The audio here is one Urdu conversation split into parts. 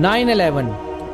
9/11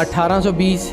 1820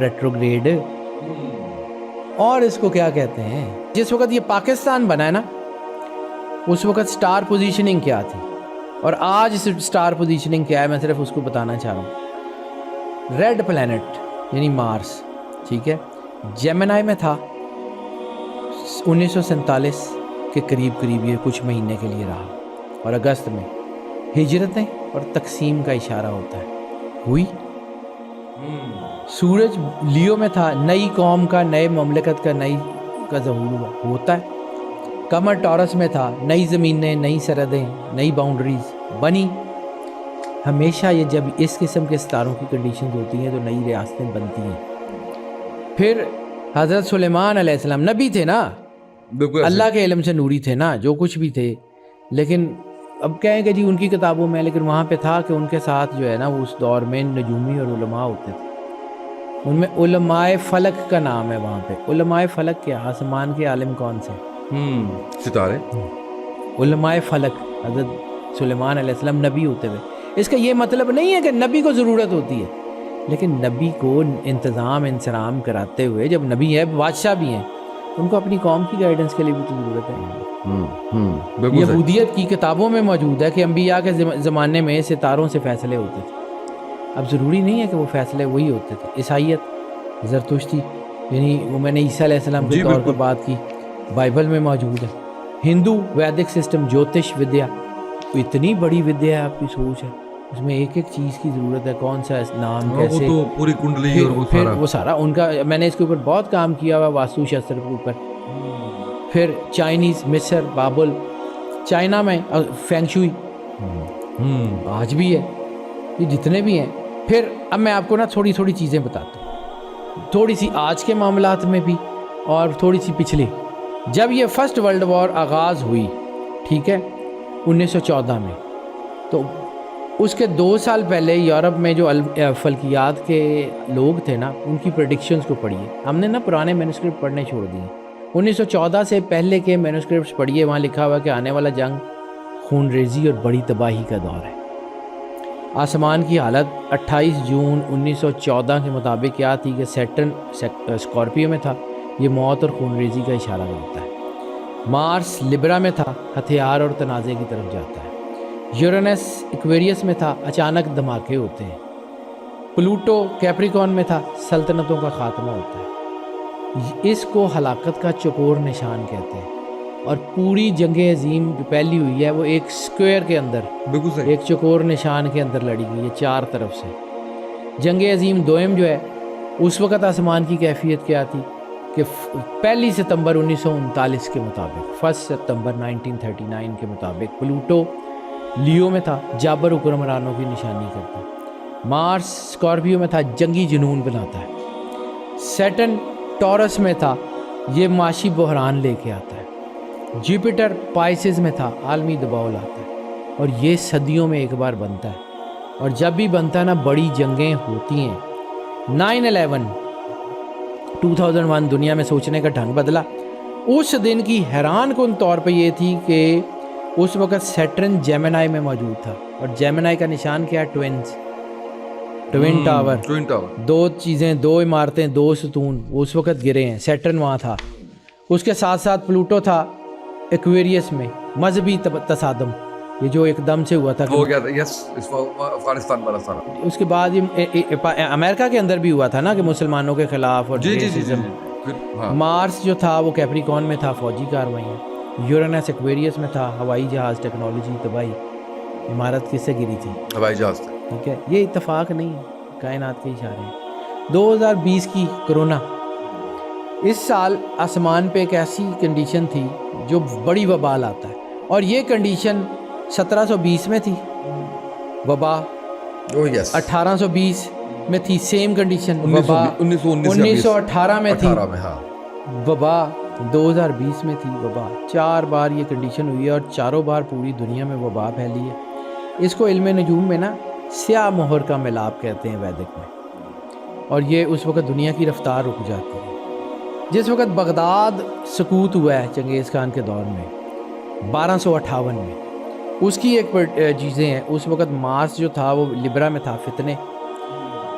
ریٹروگریڈ، اور اس کو کیا کہتے ہیں، جس وقت یہ پاکستان بنا ہے نا اس وقت سٹار پوزیشننگ کیا تھی اور آج سٹار پوزیشننگ کیا ہے، میں صرف اس کو بتانا چاہ رہا ہوں۔ ریڈ پلینٹ یعنی مارس، ٹھیک ہے، جیمنائی میں تھا 1947 کے قریب یہ کچھ مہینے کے لیے رہا، اور اگست میں ہجرتیں اور تقسیم کا اشارہ ہوتا ہے ہوئی۔ سورج لیو میں تھا، نئی قوم کا، نئے مملکت کا، نئی کا ظہور ہوا ہوتا ہے۔ قمر ٹورس میں تھا، نئی زمینیں، نئی سرحدیں، نئی باؤنڈریز بنی۔ ہمیشہ یہ جب اس قسم کے ستاروں کی کنڈیشنز ہوتی ہیں تو نئی ریاستیں بنتی ہیں۔ پھر حضرت سلیمان علیہ السلام نبی تھے نا، بالکل اللہ کے علم سے نوری تھے نا، جو کچھ بھی تھے، لیکن اب کہیں کہ جی ان کی کتابوں میں، لیکن وہاں پہ تھا کہ ان کے ساتھ جو ہے نا وہ اس دور میں نجومی اور علماء ہوتے تھے، ان میں علماء فلک کا نام ہے وہاں پہ۔ علماء فلک کیا؟ آسمان کے عالم کون سے؟ ستارے۔ علماء فلک حضرت سلیمان علیہ السلام نبی ہوتے ہوئے، اس کا یہ مطلب نہیں ہے کہ نبی کو ضرورت ہوتی ہے، لیکن نبی کو انتظام انسرام کراتے ہوئے، جب نبی ہے بادشاہ بھی ہیں، ان کو اپنی قوم کی گائیڈنس کے لیے بھی تو ضرورت ہے۔ یہودیت کی کتابوں میں موجود ہے کہ انبیاء کے زمانے میں ستاروں سے فیصلے ہوتے تھے، اب ضروری نہیں ہے کہ وہ فیصلے وہی ہوتے تھے۔ عیسائیت، زرتشتی، یعنی وہ میں نے عیسیٰ علیہ السلام کے طور پر بات کی، بائبل میں موجود ہے۔ ہندو ویدک سسٹم، جوتش ودیا، اتنی بڑی ودیا ہے، آپ کی سوچ ہے، اس میں ایک ایک چیز کی ضرورت ہے، کون سا نام کیسے، وہ تو پوری کنڈلی اور وہ سارا ان کا، میں نے اس کے اوپر بہت کام کیا ہوا، واسطو شاستر کے اوپر۔ پھر چائنیز، مصر، بابل، چائنا میں فینگ شوئی آج بھی ہے، یہ جتنے بھی ہیں۔ پھر اب میں آپ کو نا تھوڑی تھوڑی چیزیں بتاتا ہوں، تھوڑی سی آج کے معاملات میں بھی اور تھوڑی سی پچھلی۔ جب یہ فرسٹ ورلڈ وار آغاز ہوئی، ٹھیک ہے، 1914 میں، تو اس کے 2 سال پہلے یورپ میں جو فلکیات کے لوگ تھے نا، ان کی پریڈکشنز کو پڑھیے۔ ہم نے نا پرانے مینوسکرپٹ پڑھنے چھوڑ دیے، 1914 سے پہلے کے مینوسکرپٹس پڑھیے، وہاں لکھا ہوا کہ آنے والا جنگ خون ریزی اور بڑی تباہی کا دور ہے۔ آسمان کی حالت 28 جون 1914 کے مطابق کیا تھی کہ سیٹرن اسکارپیو میں تھا، یہ موت اور خون ریزی کا اشارہ کرتا ہے۔ مارس لبرا میں تھا، ہتھیار اور تنازع کی طرف جاتا ہے۔ یورینس ایکویریس میں تھا، اچانک دھماکے ہوتے ہیں۔ پلوٹو کیپریکون میں تھا، سلطنتوں کا خاتمہ ہوتا ہے۔ اس کو ہلاکت کا چکور نشان کہتے ہیں، اور پوری جنگ عظیم جو پہلی ہوئی ہے وہ ایک سکوئر کے اندر، ایک چکور نشان کے اندر لڑی گئی ہے 4 طرف سے۔ جنگ عظیم دوئم جو ہے، اس وقت آسمان کی کیفیت کیا تھی کہ 1 ستمبر 1939 کے مطابق، 1 ستمبر 1939 کے مطابق پلوٹو لیو میں تھا، جابر حکمرانوں کی نشانی کرتا ہے۔ مارس اسکارپیو میں تھا، جنگی جنون بناتا ہے۔ سیٹرن ٹورس میں تھا، یہ معاشی بحران لے کے آتا ہے۔ جوپیٹر پائسز میں تھا، عالمی دباؤ لاتا ہے، اور یہ صدیوں میں ایک بار بنتا ہے، اور جب بھی بنتا ہے نا بڑی جنگیں ہوتی ہیں۔ 9/11 2001 دنیا میں سوچنے کا ڈھنگ بدلا۔ اس دن کی حیران کن طور پہ یہ تھی کہ اس وقت سیٹرن جیمنائی میں موجود تھا، اور جیمنائی کا نشان کیا ہے؟ ٹوین ٹاور، 2 چیزیں، 2 عمارتیں، 2 ستون اس وقت گرے ہیں، سیٹرن وہاں تھا۔ اس کے ساتھ ساتھ پلوٹو تھا ایکویریس میں۔ مذہبی تصادم، یہ جو ایک دم سے ہوا تھا، ہو گیا تھا، یس، افغانستان والا سارا۔ اس کے بعد امریکہ کے اندر بھی ہوا تھا نا کہ مسلمانوں کے خلاف اور ریسزم۔ مارس جو تھا وہ کیپریکون میں تھا، فوجی کارروائیاں۔ یورینس ایکویریس میں تھا، ہوائی جہاز، ٹیکنالوجی، تباہی۔ عمارت کس سے گری تھی؟ ہوائی جہاز۔ ٹھیک ہے، یہ اتفاق نہیں ہے، کائنات کے اشارے ہیں۔ 2020 کی کرونا، اس سال آسمان پہ ایک ایسی کنڈیشن تھی جو بڑی وبا لاتا ہے، اور یہ کنڈیشن 1720 میں تھی وبا، 1820 میں تھی سیم کنڈیشن وبا، 1918 میں تھی وبا، 2020 میں تھی وبا۔ 4 بار یہ کنڈیشن ہوئی ہے، اور چاروں بار پوری دنیا میں وبا پھیلی ہے۔ اس کو علم نجوم میں نا سیاہ مہر کا ملاپ کہتے ہیں ویدک میں، اور یہ اس وقت دنیا کی رفتار رک جاتی ہے۔ جس وقت بغداد سقوط ہوا ہے چنگیز خان کے دور میں 1258 میں، اس کی ایک چیزیں ہیں، اس وقت مارس جو تھا وہ لبرا میں تھا، فتنے،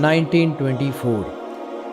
1924।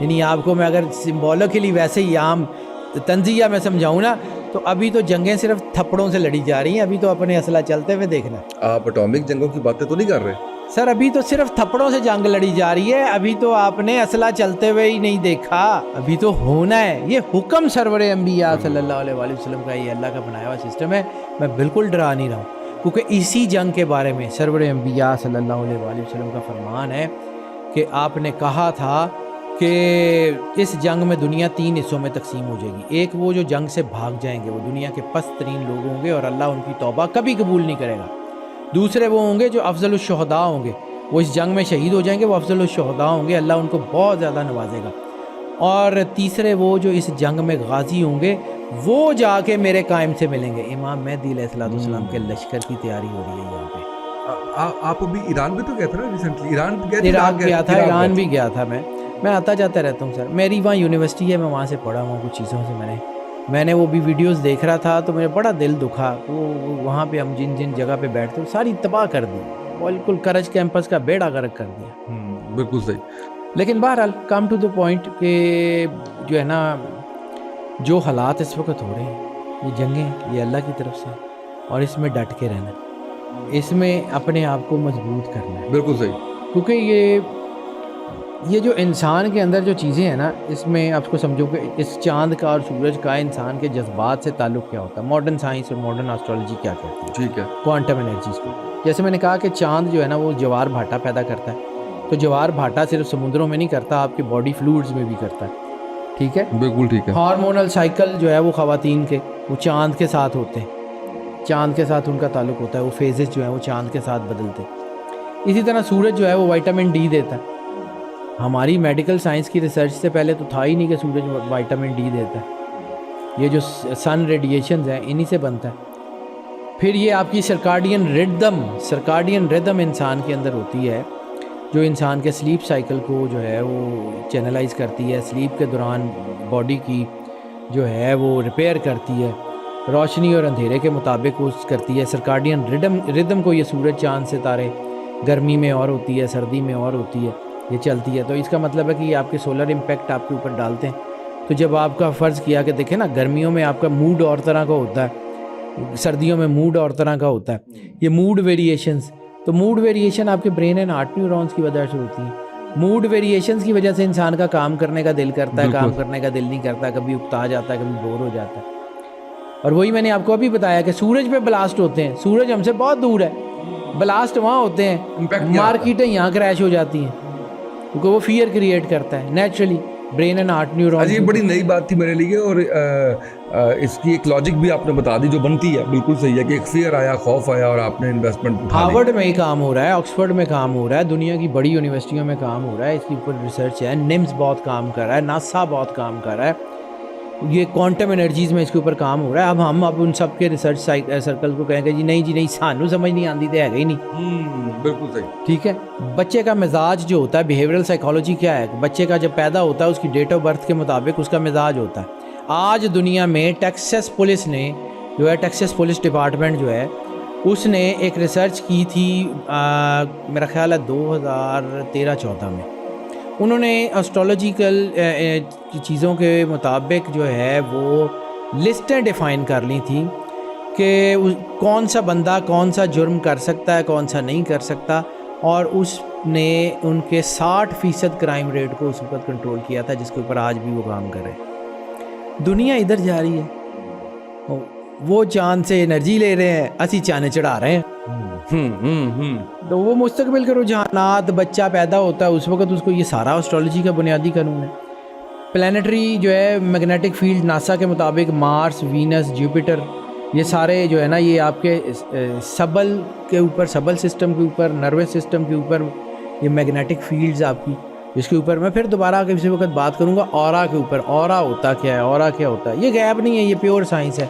یعنی آپ کو میں اگر سمبولکلی ویسے ہی عام تنزیہ میں سمجھاؤں نا تو ابھی تو جنگیں صرف تھپڑوں سے لڑی جا رہی ہیں, ابھی تو اپنے اسلحہ چلتے ہوئے دیکھنا. آپ اٹامک جنگوں کی باتیں تو نہیں کر رہے؟ سر ابھی تو صرف تھپڑوں سے جنگ لڑی جا رہی ہے, ابھی تو آپ نے اسلحہ چلتے ہوئے ہی نہیں دیکھا, ابھی تو ہونا ہے. یہ حکم سرور انبیاء صلی اللہ علیہ وآلہ وسلم کا, یہ اللہ کا بنایا ہوا سسٹم ہے. میں بالکل ڈرا نہیں رہا ہوں, کیونکہ اسی جنگ کے بارے میں سرور انبیاء صلی اللہ علیہ وآلہ وسلم کا فرمان ہے کہ آپ نے کہا تھا کہ اس جنگ میں دنیا 3 حصوں میں تقسیم ہو جائے گی. ایک وہ جو جنگ سے بھاگ جائیں گے, وہ دنیا کے پست ترین لوگ ہوں گے اور اللہ ان کی توبہ کبھی قبول نہیں کرے گا. دوسرے وہ ہوں گے جو افضل الشہداء ہوں گے, وہ اس جنگ میں شہید ہو جائیں گے, وہ افضل الشہداء ہوں گے, اللہ ان کو بہت زیادہ نوازے گا. اور تیسرے وہ جو اس جنگ میں غازی ہوں گے, وہ جا کے میرے قائم سے ملیں گے. امام مہدی علیہ السلام کے لشکر کی تیاری ہو رہی ہے یہاں پہ. آپ ابھی ایران بھی تو گئے تھے نا ریسنٹلی؟ ایران گیا تھا, ایران بھی گیا تھا. میں آتا جاتا رہتا ہوں سر, میری وہاں یونیورسٹی ہے, میں وہاں سے پڑھا ہوں کچھ چیزوں سے. میں نے وہ بھی ویڈیوز دیکھ رہا تھا تو میرے بڑا دل دکھا. وہ وہاں پہ ہم جن جگہ پہ بیٹھتے ہیں ساری تباہ کر دی, بالکل کرج کیمپس کا بیڑا غرق کر دیا. بالکل صحیح. لیکن بہرحال کم ٹو دا پوائنٹ کہ جو ہے نا, جو حالات اس وقت ہو رہے ہیں, یہ جنگیں یہ اللہ کی طرف سے, اور اس میں ڈٹ کے رہنا, اس میں اپنے آپ کو مضبوط کرنا ہے. بالکل صحیح. کیونکہ یہ جو انسان کے اندر جو چیزیں ہیں نا, اس میں آپ کو سمجھو کہ اس چاند کا اور سورج کا انسان کے جذبات سے تعلق کیا ہوتا ہے. ماڈرن سائنس اور ماڈرن آسٹرالوجی کیا کہتی ہے؟ ٹھیک ہے. کوانٹم انرجیز کو. جیسے میں نے کہا کہ چاند جو ہے نا وہ جوار بھاٹا پیدا کرتا ہے, تو جوار بھاٹا صرف سمندروں میں نہیں کرتا, آپ کے باڈی فلوئڈز میں بھی کرتا ہے. ٹھیک ہے, بالکل ٹھیک ہے. ہارمونل سائیکل جو ہے وہ خواتین کے, وہ چاند کے ساتھ ہوتے ہیں, چاند کے ساتھ ان کا تعلق ہوتا ہے, وہ فیزز جو ہیں وہ چاند کے ساتھ بدلتے. اسی طرح سورج جو ہے وہ وائٹامن ڈی دیتا ہے. ہماری میڈیکل سائنس کی ریسرچ سے پہلے تو تھا ہی نہیں کہ سورج وائٹامن ڈی دیتا ہے. یہ جو سن ریڈیشنز ہیں انہی سے بنتا ہے. پھر یہ آپ کی سرکارڈین ردم انسان کے اندر ہوتی ہے, جو انسان کے سلیپ سائیکل کو جو ہے وہ چینلائز کرتی ہے, سلیپ کے دوران باڈی کی جو ہے وہ ریپیئر کرتی ہے, روشنی اور اندھیرے کے مطابق اس کرتی ہے. سرکارڈین ردم کو یہ سورج چاند ستارے گرمی میں اور ہوتی ہے, سردی میں اور ہوتی ہے, یہ چلتی ہے. تو اس کا مطلب ہے کہ یہ آپ کے سولر امپیکٹ آپ کے اوپر ڈالتے ہیں. تو جب آپ کا فرض کیا کہ دیکھیں نا, گرمیوں میں آپ کا موڈ اور طرح کا ہوتا ہے, سردیوں میں موڈ اور طرح کا ہوتا ہے. یہ موڈ ویریشنز, تو موڈ ویریشن آپ کے برین اینڈ ہارٹ نیورونز کی وجہ سے ہوتی ہیں. موڈ ویریشنز کی وجہ سے انسان کا کام کرنے کا دل کرتا ہے, کام کرنے کا دل نہیں کرتا, کبھی اکتا جاتا ہے, کبھی بور ہو جاتا ہے. اور وہی میں نے آپ کو ابھی بتایا کہ سورج پہ بلاسٹ ہوتے ہیں, سورج ہم سے بہت دور ہے, بلاسٹ وہاں ہوتے ہیں, مارکیٹیں یہاں کریش ہو جاتی ہیں, کیونکہ وہ فیئر کریٹ کرتا ہے naturally brain and heart neuron. یہ بڑی نئی بات تھی میرے لیے, اور اس کی ایک لاجک بھی آپ نے بتا دی جو بنتی ہے. بالکل صحیح ہے کہ ایک فیئر آیا, خوف آیا, اور آپ نے انویسٹمنٹ اٹھا لی. ہارورڈ میں ہی کام ہو رہا ہے, آکسفورڈ میں کام ہو رہا ہے, دنیا کی بڑی یونیورسٹیوں میں کام ہو رہا ہے, اس کے اوپر ریسرچ ہے. نیمز بہت کام کر رہا ہے, ناسا بہت کام کر رہا ہے, یہ کوانٹم انرجیز میں اس کے اوپر کام ہو رہا ہے. اب ان سب کے ریسرچ سرکل کو کہیں گے جی نہیں سانو سمجھ نہیں آتی تو ہے گا ہی نہیں. بالکل صحیح. ٹھیک ہے. بچے کا مزاج جو ہوتا ہے, بیہیورل سائیکالوجی کیا ہے, بچے کا جب پیدا ہوتا ہے اس کی ڈیٹ آف برتھ کے مطابق اس کا مزاج ہوتا ہے. آج دنیا میں ٹیکسس پولیس نے جو ہے, ٹیکسس پولیس ڈپارٹمنٹ جو ہے, اس نے ایک ریسرچ کی تھی میرا خیال ہے 2013-14 میں. انہوں نے اسٹرالوجیکل چیزوں کے مطابق جو ہے وہ لسٹیں ڈیفائن کر لی تھیں کہ کون سا بندہ کون سا جرم کر سکتا ہے, کون سا نہیں کر سکتا, اور اس نے ان کے 60% کرائم ریٹ کو اس وقت کنٹرول کیا تھا, جس کے اوپر آج بھی وہ کام کر رہے ہیں. دنیا ادھر جا رہی ہے, وہ چاند سے انرجی لے رہے ہیں, اسی چانے چڑھا رہے ہیں. تو وہ مستقبل کے رجحانات, بچہ پیدا ہوتا ہے اس وقت اس کو یہ سارا اسٹرالوجی کا بنیادی قانون ہے. پلانیٹری جو ہے میگنیٹک فیلڈ ناسا کے مطابق مارس, وینس, جوپیٹر, یہ سارے جو ہے نا یہ آپ کے سبل کے اوپر, سبل سسٹم کے اوپر, نروس سسٹم کے اوپر یہ میگنیٹک فیلڈز آپ کی, جس کے اوپر میں پھر دوبارہ کسی وقت بات کروں گا. اورا کے اوپر, اورا ہوتا کیا ہے, اورا کیا ہوتا ہے, یہ غیب نہیں ہے, یہ پیور سائنس ہے.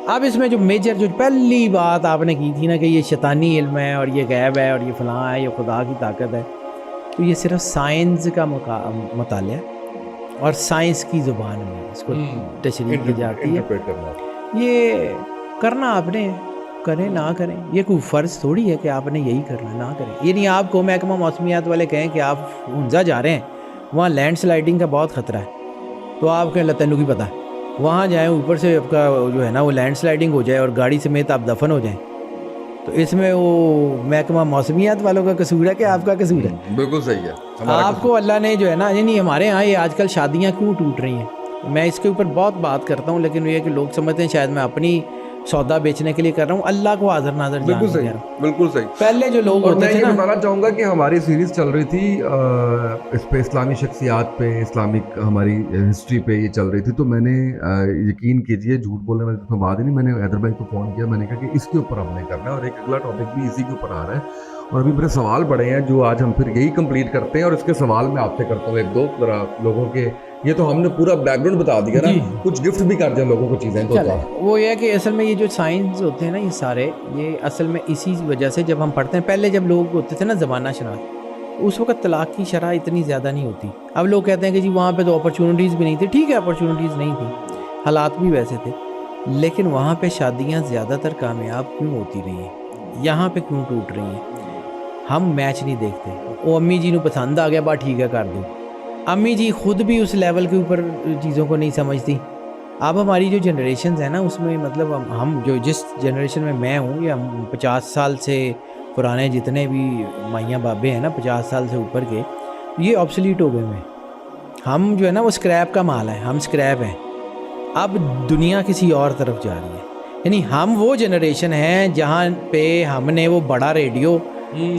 اب اس میں جو میجر, جو پہلی بات آپ نے کی تھی نا کہ یہ شیطانی علم ہے اور یہ غیب ہے اور یہ فلاں ہے, یہ خدا کی طاقت ہے, تو یہ صرف سائنس کا مطالعہ اور سائنس کی زبان میں اس کو تشریح کی جاتی ہے. یہ کرنا آپ نے, کریں نہ کریں, یہ کوئی فرض تھوڑی ہے کہ آپ نے یہی کرنا, نہ کریں. یہ نہیں آپ کو محکمہ موسمیات والے کہیں کہ آپ ہنزا جا رہے ہیں, وہاں لینڈ سلائڈنگ کا بہت خطرہ ہے، تو آپ کے اللہ تینوں کی پتہ ہے وہاں جائیں اوپر سے آپ کا جو ہے نا وہ لینڈ سلائڈنگ ہو جائے اور گاڑی سمیت آپ دفن ہو جائیں، تو اس میں وہ محکمہ موسمیات والوں کا قصور ہے کہ آپ کا قصور ہے؟ بالکل صحیح ہے، آپ کو اللہ نے جو ہے نا، یعنی ہمارے یہاں یہ آج کل شادیاں کیوں ٹوٹ رہی ہیں، میں اس کے اوپر بہت بات کرتا ہوں، لیکن یہ کہ لوگ سمجھتے ہیں شاید میں اپنی سودا بیچنے کے لیے کر رہا ہوں، اللہ کو حاضر ناظر جان بالکل کے صحیح، کہہ رہا ہوں۔ بالکل صحیح۔ پہلے جو لوگ اور ہوتے میں تھے یہ نا، بتانا چاہوں گا کہ ہماری سیریز چل رہی تھی اس پہ اسلامی شخصیات پہ، اسلامک ہماری ہسٹری پہ یہ چل رہی تھی، تو میں نے یقین کیجئے جھوٹ بولنے والی کوئی بات ہی نہیں، میں نے حیدر بھائی کو فون کیا، میں نے کہا کہ اس کے اوپر ہم نے کرنا ہے، اور ایک اگلا ٹاپک بھی اسی کے اوپر آ رہا ہے، اور ابھی میرے سوال پڑے ہیں جو آج ہم پھر یہی کمپلیٹ کرتے ہیں، اور اس کے سوال میں آپ سے کرتا ہوں ایک دو ذرا لوگوں کے، یہ تو ہم نے پورا بیک گراؤنڈ بتا دیا نا، جی۔ کچھ گفٹ بھی کر دیں لوگوں کو چیزیں تو چلے وہ یہ ہے کہ اصل میں یہ جو سائنس ہوتے ہیں نا، یہ سارے یہ اصل میں اسی وجہ سے جب ہم پڑھتے ہیں، پہلے جب لوگ ہوتے تھے نا زمانہ شناس، اس وقت طلاق کی شرح اتنی زیادہ نہیں ہوتی۔ اب لوگ کہتے ہیں کہ جی وہاں پہ تو اپرچونیٹیز بھی نہیں تھی، ٹھیک ہے اپرچونیٹیز نہیں تھی، حالات بھی ویسے تھے، لیکن وہاں پہ شادیاں زیادہ تر کامیاب کیوں ہوتی رہی ہیں، یہاں پہ کیوں ٹوٹ رہی ہیں؟ ہم میچ نہیں دیکھتے، وہ امی جی نو پسند آ گیا بات ٹھیک ہے کر دو، امی جی خود بھی اس لیول کے اوپر چیزوں کو نہیں سمجھتی۔ اب ہماری جو جنریشنز ہیں نا، اس میں مطلب ہم جو جس جنریشن میں میں ہوں، یا 50 سال سے پرانے جتنے بھی مائیاں بابے ہیں نا، 50 سال سے اوپر کے، یہ آبسلیٹ ہو گئے ہوئے ہیں۔ ہم جو ہے نا وہ اسکریپ کا مال ہے، ہم اسکریپ ہیں، اب دنیا کسی اور طرف جا رہی ہے، یعنی ہم وہ جنریشن ہیں جہاں پہ ہم نے وہ بڑا ریڈیو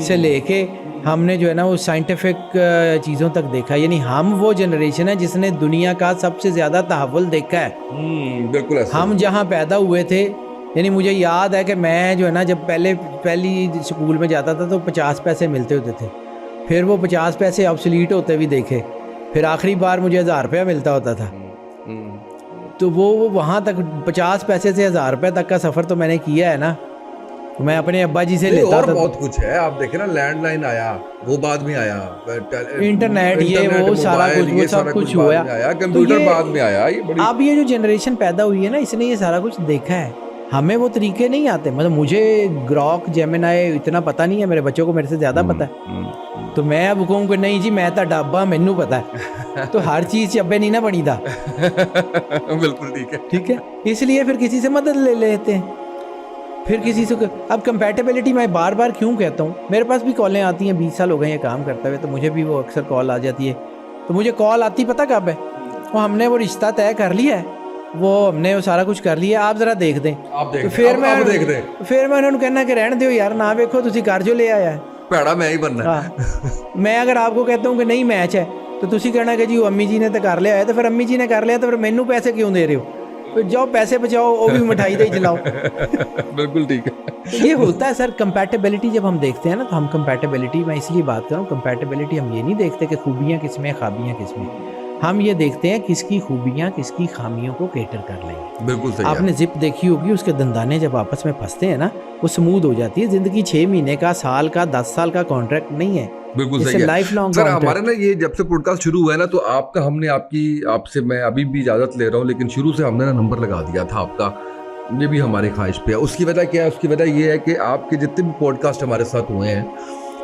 سے لے کے ہم نے جو ہے نا وہ سائنٹیفک چیزوں تک دیکھا، یعنی ہم وہ جنریشن ہے جس نے دنیا کا سب سے زیادہ تحول دیکھا ہے۔ بالکل ایسا ہم جہاں پیدا ہوئے تھے، یعنی مجھے یاد ہے کہ میں جو ہے نا جب پہلی اسکول میں جاتا تھا تو 50 پیسے ملتے ہوتے تھے، پھر وہ 50 پیسے آبسلیٹ ہوتے بھی دیکھے، پھر آخری بار مجھے 1000 روپیہ ملتا ہوتا تھا، تو وہ وہاں تک 50 پیسے سے 1000 روپے تک کا سفر تو میں نے کیا ہے نا، میں اپنے ابا جی سے لیتا اور تھا۔ بہت کچھ ہے، آپ دیکھیں نا لینڈ لائن آیا، وہ بعد میں آیا، انٹرنیٹ یہ وہ سارا کچھ، وہ سب کچھ ہوا، کمپیوٹر بعد میں آیا۔ اب یہ جو جنریشن پیدا ہوئی ہے نا، اس نے یہ سارا کچھ دیکھا ہے، ہمیں وہ طریقے نہیں آتے، مطلب مجھے گراک جیمنائی اتنا پتہ نہیں ہے، میرے بچوں کو میرے سے زیادہ پتہ ہے، تو میں اب کہوں کہ نہیں جی میں تو ڈابا مینوں پتہ ہے، تو ہر چیز چبے نہیں نہ بنی تھا، بالکل ٹھیک ہے، ٹھیک ہے، اس لیے پھر کسی سے مدد لے لیتے ہیں، پھر کسی سے۔ اب کمپیٹیبلٹی میں بار بار کیوں کہتا ہوں، میرے پاس بھی کالیں آتی ہیں، 20 سال ہو گئے یہ کام کرتے ہوئے، تو مجھے بھی وہ اکثر کال آ جاتی ہے، تو مجھے کال آتی پتہ کب ہے، وہ ہم نے وہ رشتہ طے کر لیا ہے، وہ ہم نے وہ سارا کچھ کر لیا، آپ ذرا دیکھ دیں، تو پھر میں انہوں نے کہنا کہ رہن دیو یار، نہ ویکھو تسی کر جو لے آیا ہے، پیڑا میں ہی بننا۔ میں اگر آپ کو کہتا ہوں کہ نہیں میچ ہے، تو تسی کہنا کہ جی وہ امی جی نے تو کر لیا ہے، تو پھر امی جی نے کر لیا تو پھر مینوں پیسے کیوں دے رہے ہو، تو جاؤ پیسے بچاؤ، وہ بھی مٹھائی دے جلاؤ۔ بالکل ٹھیک ہے، یہ ہوتا ہے سر، کمپیٹیبلٹی جب ہم دیکھتے ہیں نا، تو ہم کمپیٹیبلٹی، میں اس لیے بات کروں کمپیٹیبلٹی، ہم یہ نہیں دیکھتے کہ خوبیاں کس میں خامیاں کس میں، ہم یہ دیکھتے ہیں کس کی خوبیاں کس کی خامیوں کو کیٹر کر لیں گے۔ بالکل صحیح۔ آپ نے زپ دیکھی ہوگی، اس کے دندانے جب آپس میں پھنستے ہیں نا، وہ سموتھ ہو جاتی ہے۔ زندگی 6 مہینے کا، سال کا، 10 سال کا کانٹریکٹ نہیں ہے، بالکل صحیح ہے لائف لانگ سر۔ ہمارے نا یہ جب سے پوڈ کاسٹ شروع ہوا ہے نا، تو آپ کا ہم نے آپ سے میں ابھی بھی اجازت لے رہا ہوں، لیکن شروع سے ہم نے نا نمبر لگا دیا تھا آپ کا، یہ بھی ہماری خواہش پہ ہے۔ اس کی وجہ کیا ہے؟ اس کی وجہ یہ ہے کہ آپ کے جتنے بھی پوڈ کاسٹ ہمارے ساتھ ہوئے ہیں،